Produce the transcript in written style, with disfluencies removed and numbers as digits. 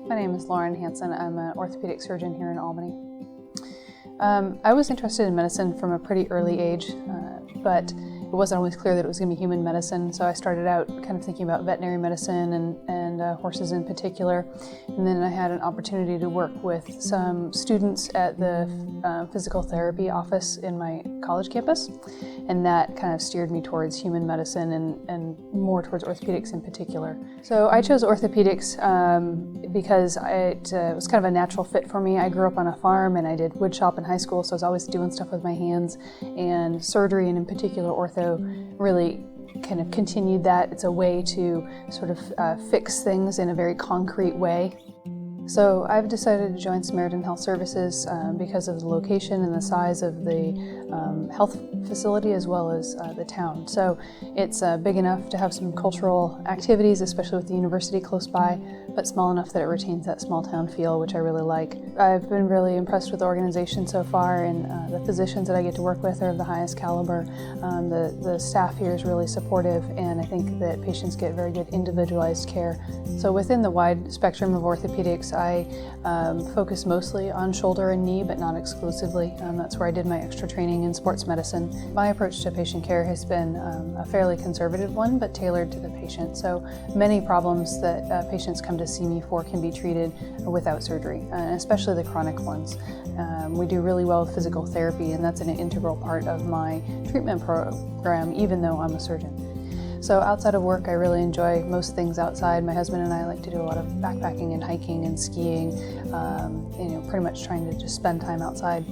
My name is Lauren Hansen. I'm an orthopedic surgeon here in Albany. I was interested in medicine from a pretty early age, but it wasn't always clear that it was going to be human medicine, so I started out kind of thinking about veterinary medicine and horses in particular. And then I had an opportunity to work with some students at the physical therapy office in my college campus, and that kind of steered me towards human medicine and more towards orthopedics in particular. So I chose orthopedics because it was kind of a natural fit for me. I grew up on a farm and I did wood shop in high school, so I was always doing stuff with my hands, and surgery and in particular ortho really kind of continued that. It's a way to sort of fix things in a very concrete way. So I've decided to join Samaritan Health Services because of the location and the size of the health facility as well as the town. So it's big enough to have some cultural activities, especially with the university close by, but small enough that it retains that small town feel, which I really like. I've been really impressed with the organization so far, and the physicians that I get to work with are of the highest caliber. The staff here is really supportive, and I think that patients get very good individualized care. So within the wide spectrum of orthopedics, I focus mostly on shoulder and knee, but not exclusively. That's where I did my extra training in sports medicine. My approach to patient care has been a fairly conservative one, but tailored to the patient. So many problems that patients come to see me for can be treated without surgery, especially the chronic ones. We do really well with physical therapy, and that's an integral part of my treatment program, even though I'm a surgeon. So outside of work, I really enjoy most things outside. My husband and I like to do a lot of backpacking and hiking and skiing, pretty much trying to just spend time outside.